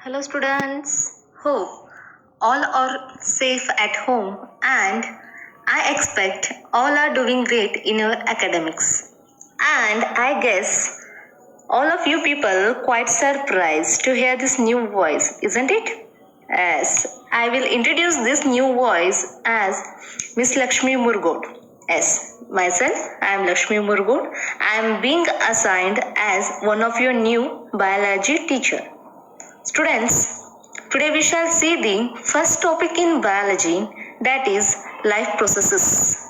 Hello students, hope all are safe at home and I expect all are doing great in your academics. And I guess all of you people quite surprised to hear this new voice, isn't it? Yes, I will introduce this new voice as Miss Lakshmi Murgod. Yes, myself, I am Lakshmi Murgod. I am being assigned as one of your new biology teacher. Students, today we shall see the first topic in biology, that is life processes.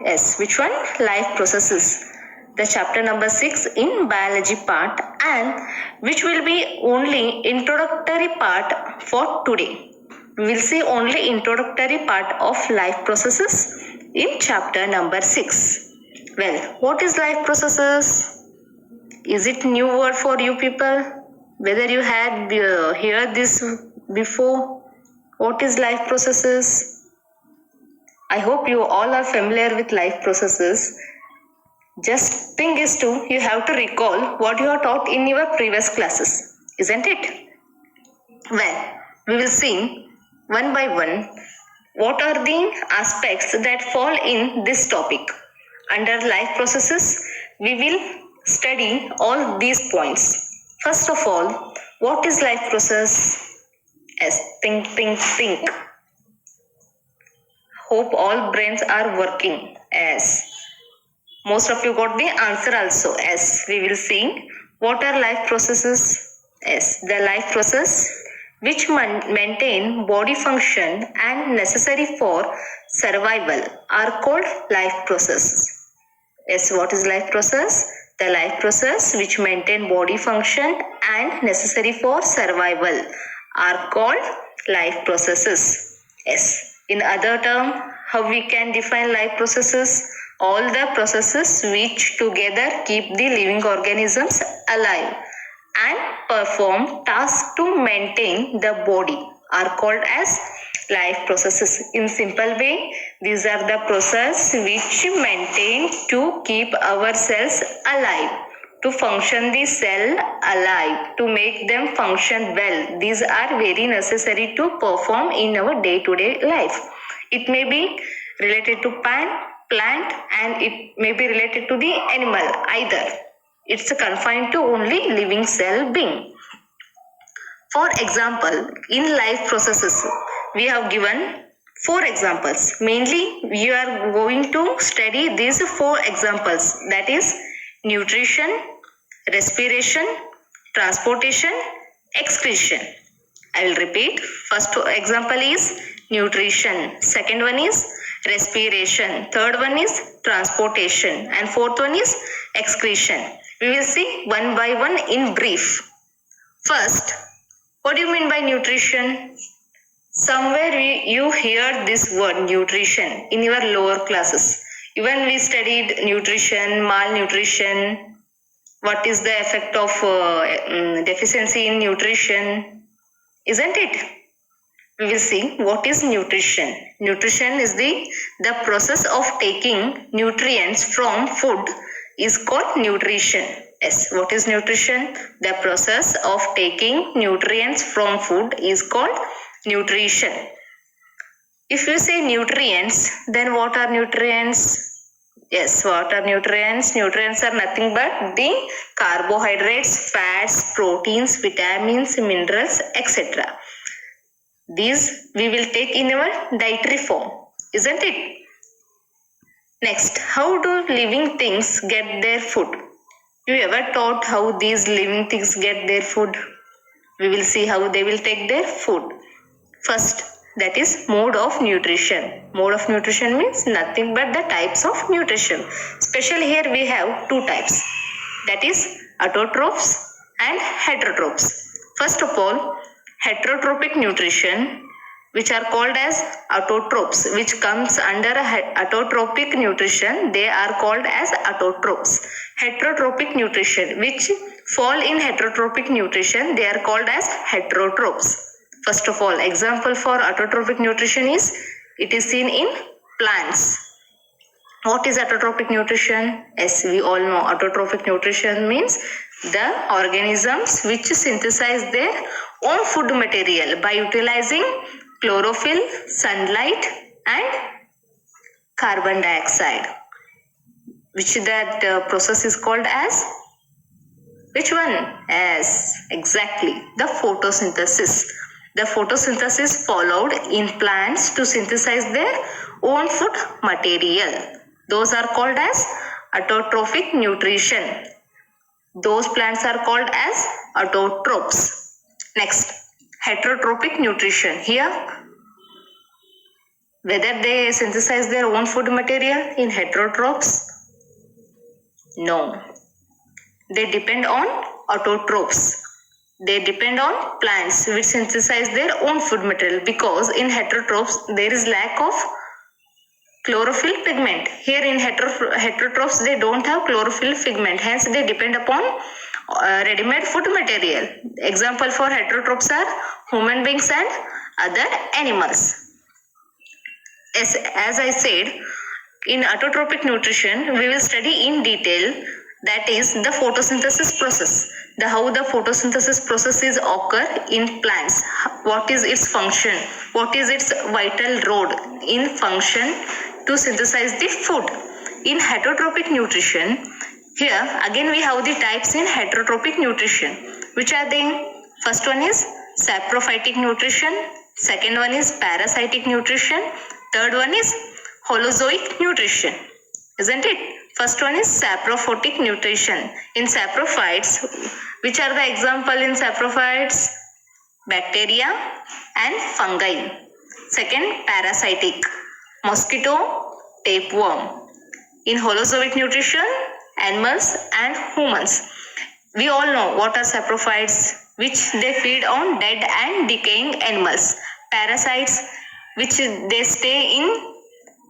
Yes, which one? Life processes. The chapter number 6 in biology part, and which will be only introductory part for today. We will see only introductory part of life processes in chapter number 6. Well, what is life processes? Is it new word for you people? Whether you had heard this before? What is life processes? I hope you all are familiar with life processes. Just thing is you have to recall what you are taught in your previous classes, isn't it? Well, we will see one by one what are the aspects that fall in this topic. Under life processes, we will study all these points. First of all, what is life process? Yes, think. Hope all brains are working. Yes. Most of you got the answer also. Yes, we will see what are life processes. Yes, the life process which maintain body function and necessary for survival are called life process. Yes, what is life process? The life process which maintain body function and necessary for survival are called life processes. Yes, in other term, how we can define life processes? All the processes which together keep the living organisms alive and perform tasks to maintain the body are called as life processes. In simple way, these are the processes which maintain to keep our cells alive, to function the cell alive, to make them function well. These are very necessary to perform in our day-to-day life. It may be related to plant and it may be related to the animal either. It's confined to only living cell being. For example, in life processes, we have given 4 examples. Mainly, we are going to study these 4 examples. That is nutrition, respiration, transportation, excretion. I will repeat. First example is nutrition. Second one is respiration. Third one is transportation. And fourth one is excretion. We will see one by one in brief. First, what do you mean by nutrition? Somewhere you hear this word nutrition in your lower classes. Even we studied nutrition, malnutrition. What is the effect of deficiency in nutrition? Isn't it? We will see what is nutrition. Nutrition is the process of taking nutrients from food is called nutrition. Yes, what is nutrition? The process of taking nutrients from food is called nutrition. If you say nutrients, then what are nutrients? Yes, what are nutrients? Nutrients are nothing but the carbohydrates, fats, proteins, vitamins, minerals, etc. These we will take in our dietary form, isn't it? Next, how do living things get their food? You ever thought how these living things get their food? We will see how they will take their food. First, that is mode of nutrition. Mode of nutrition means nothing but the types of nutrition. Especially here we have 2 types. That is autotrophs and heterotrophs. First of all, heterotropic nutrition, which are called as autotrophs, which comes under autotropic nutrition, they are called as autotrophs. Heterotropic nutrition, which fall in heterotropic nutrition, they are called as heterotrophs. First of all, example for autotrophic nutrition is, it is seen in plants. What is autotrophic nutrition? As we all know, autotrophic nutrition means The organisms which synthesize their own food material by utilizing chlorophyll, sunlight and carbon dioxide. Which that process is called as? Which one? Yes, exactly. The photosynthesis. The photosynthesis followed in plants to synthesize their own food material. Those are called as autotrophic nutrition. Those plants are called as autotrophs. Next, heterotrophic nutrition. Here, whether they synthesize their own food material in heterotrophs? No. They depend on autotrophs. They depend on plants which synthesize their own food material, because in heterotrophs there is lack of chlorophyll pigment. Here in heterotrophs they don't have chlorophyll pigment, hence they depend upon ready-made food material. Example for heterotrophs are human beings and other animals. As I said, in autotrophic nutrition we will study in detail, that is the photosynthesis process. How the photosynthesis process is occur in plants, what is its function, what is its vital role in function to synthesize the food. In heterotrophic nutrition, here again we have the types in heterotrophic nutrition. Which are they? First one is saprophytic nutrition, second one is parasitic nutrition, third one is holozoic nutrition, isn't it? First one is saprophytic nutrition. In saprophytes, which are the example in saprophytes? Bacteria and fungi. Second, parasitic, mosquito, tapeworm. In holozoic nutrition, animals and humans. We all know what are saprophytes, which they feed on dead and decaying animals. Parasites, which they stay in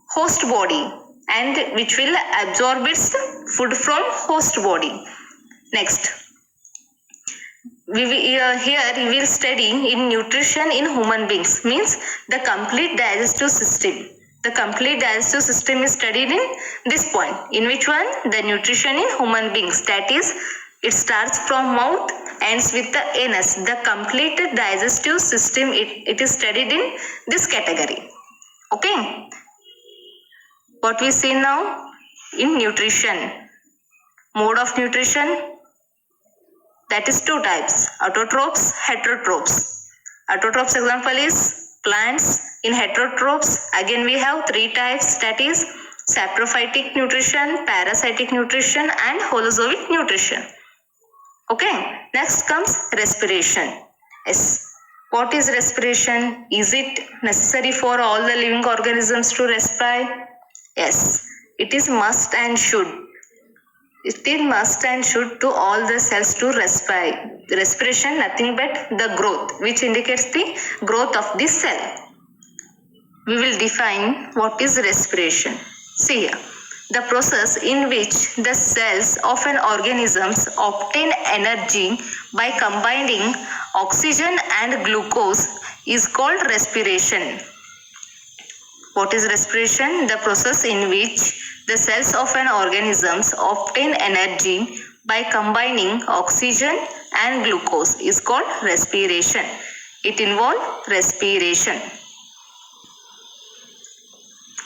host body and which will absorb its food from host body. Next, here we will study in nutrition in human beings, means the complete digestive system. The complete digestive system is studied in this point. In which one? The nutrition in human beings, that is it starts from mouth, ends with the anus. The complete digestive system, it is studied in this category. Okay. What we see now in nutrition, mode of nutrition, that is two types, autotrophs, heterotrophs. Autotrophs example is plants. In heterotrophs again we have three types, that is saprophytic nutrition, parasitic nutrition and holozoic nutrition. Okay, next comes respiration. Yes. What is respiration? Is it necessary for all the living organisms to respire? Yes, it is must and should. It is must and should to all the cells to respire. Respiration nothing but the growth, which indicates the growth of the cell. We will define what is respiration. See here, the process in which the cells of an organism obtain energy by combining oxygen and glucose is called respiration. What is respiration? The process in which the cells of an organism obtain energy by combining oxygen and glucose is called respiration. It involves respiration.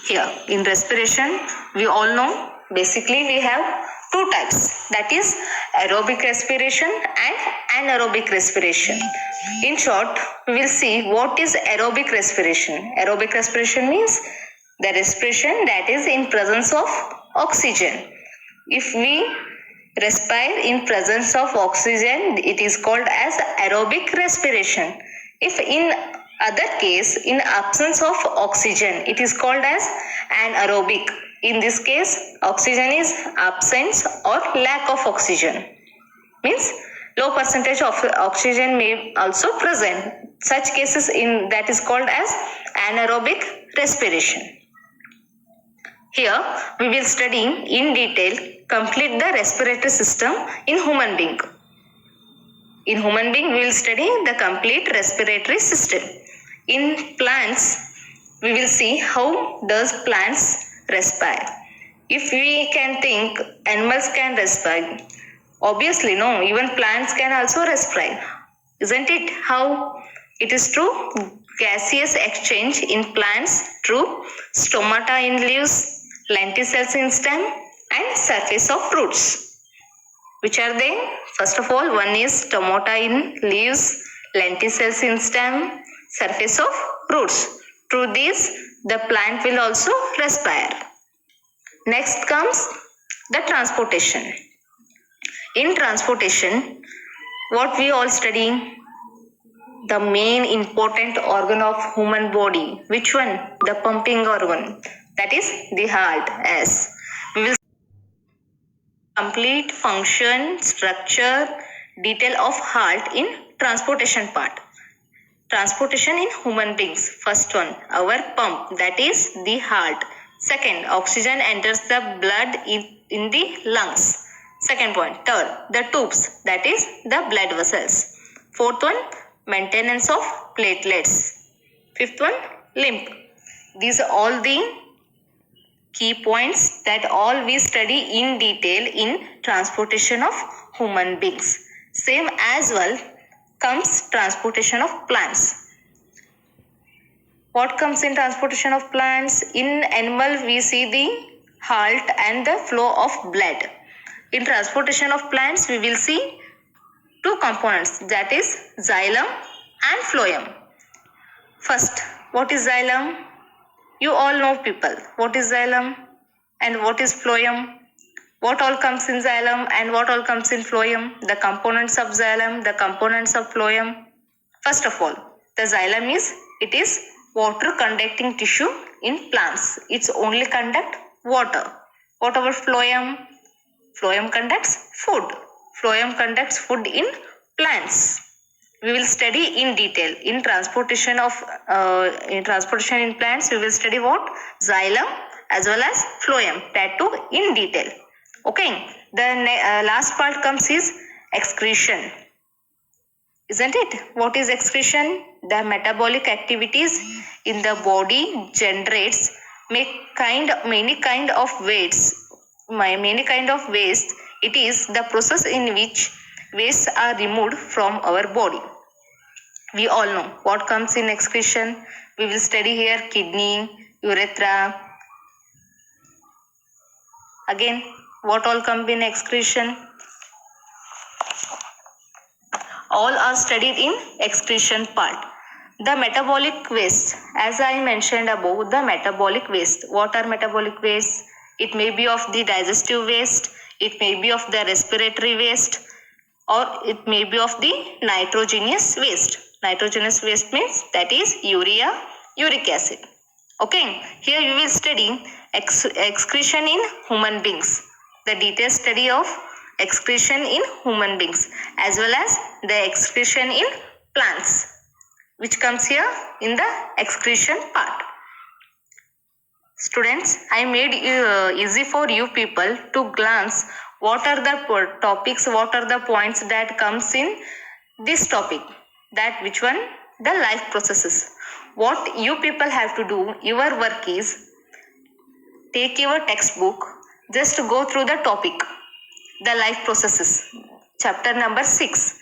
Here in respiration we all know basically we have two types, that is aerobic respiration and anaerobic respiration. In short, we will see what is aerobic respiration. Aerobic respiration means the respiration that is in presence of oxygen. If we respire in presence of oxygen, it is called as aerobic respiration. If in other case, in absence of oxygen, it is called as anaerobic. In this case, oxygen is absence or lack of oxygen. Means low percentage of oxygen may also present. Such cases in that is called as anaerobic respiration. Here we will study in detail complete the respiratory system in human being. In human being we will study the complete respiratory system. In plants we will see how does plants respire. If we can think animals can respire, Obviously, no. Even plants can also respire. Isn't it? How? It is true. Gaseous exchange in plants, true. Stomata in leaves, lenticels in stem, and surface of roots. Which are they? First of all, one is stomata in leaves, lenticels in stem, surface of roots. Through these, the plant will also respire. Next comes the transportation. In transportation, what we all study? The main important organ of human body. Which one? The pumping organ. That is the heart. Yes. We will complete function, structure, detail of heart in transportation part. Transportation in human beings. First one, our pump, that is the heart. Second, oxygen enters the blood in the lungs. Second point. Third, the tubes, that is the blood vessels. Fourth one, maintenance of platelets. Fifth one, lymph. These are all the key points that all we study in detail in transportation of human beings. Same as well comes transportation of plants. What comes in transportation of plants? In animal we see the halt and the flow of blood. In transportation of plants we will see two components, that is xylem and phloem. First, what is xylem? You all know, people, what is xylem and what is phloem. What all comes in xylem and what all comes in phloem? The components of xylem, the components of phloem. First of all, the xylem is water conducting tissue in plants. It's only conduct water. What about phloem? Phloem conducts food. Phloem conducts food in plants. We will study in detail in transportation in plants. We will study what? Xylem as well as phloem, that too in detail. Okay. The last part comes is excretion. Isn't it? What is excretion? The metabolic activities in the body generates many kind of waste. It is the process in which wastes are removed from our body. We all know what comes in excretion. We will study here kidney, urethra. Again, what all come in excretion? All are studied in excretion part. The metabolic waste, as I mentioned above, the metabolic waste. What are metabolic waste? It may be of the digestive waste, it may be of the respiratory waste, or it may be of the nitrogenous waste. Nitrogenous waste means that is urea, uric acid. Okay, here we will study excretion in human beings. The detailed study of excretion in human beings as well as the excretion in plants, which comes here in the excretion part. Students, I made it easy for you people to glance what are the topics, what are the points that comes in this topic. That which one? The life processes. What you people have to do, your work is take your textbook, just go through the topic, the life processes, chapter number 6.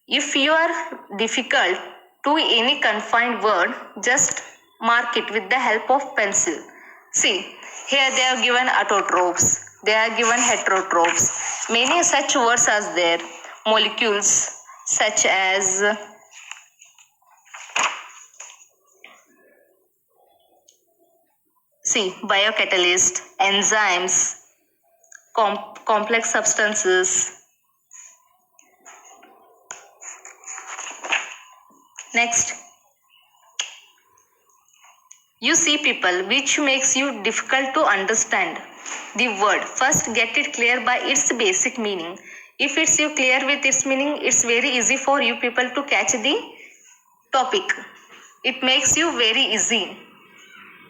If you are difficult to any confined word, just mark it with the help of pencil. See, here they are given autotrophs, they are given heterotrophs. Many such words are there. Molecules such as biocatalyst, enzymes, complex substances. Next, you see people, which makes you difficult to understand the word. First, get it clear by its basic meaning. If it's you clear with its meaning, it's very easy for you people to catch the topic. It makes you very easy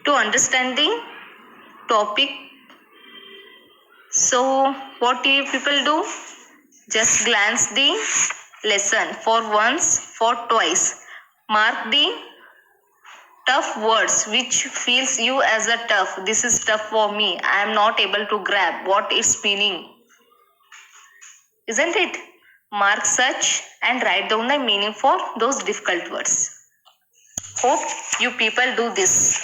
to understand the topic. So what do you people do? Just glance the lesson for once, for twice. Mark the tough words which feels you as a tough. This is tough for me. I am not able to grab what its meaning. Isn't it? Mark such and write down the meaning for those difficult words. Hope you people do this.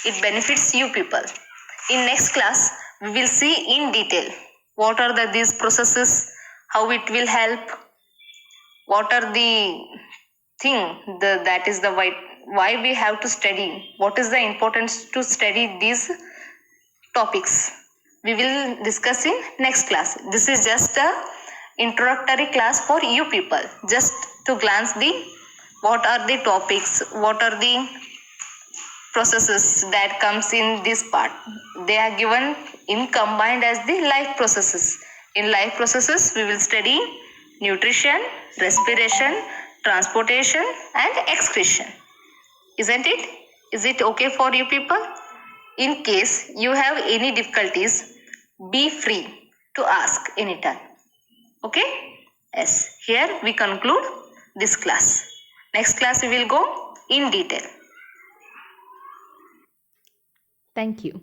It benefits you people. In next class, we will see in detail what are these processes, how it will help, what are the thing that is the why we have to study, what is the importance to study these topics. We will discuss in next class. This is just a introductory class for you people, just to glance the what are the topics, what are the processes that comes in this part. They are given in combined as the life processes. In life processes we will study nutrition, respiration, transportation and excretion. Isn't it? Is it okay for you people? In case you have any difficulties, be free to ask anytime. Okay? Yes. Here we conclude this class. Next class we will go in detail. Thank you.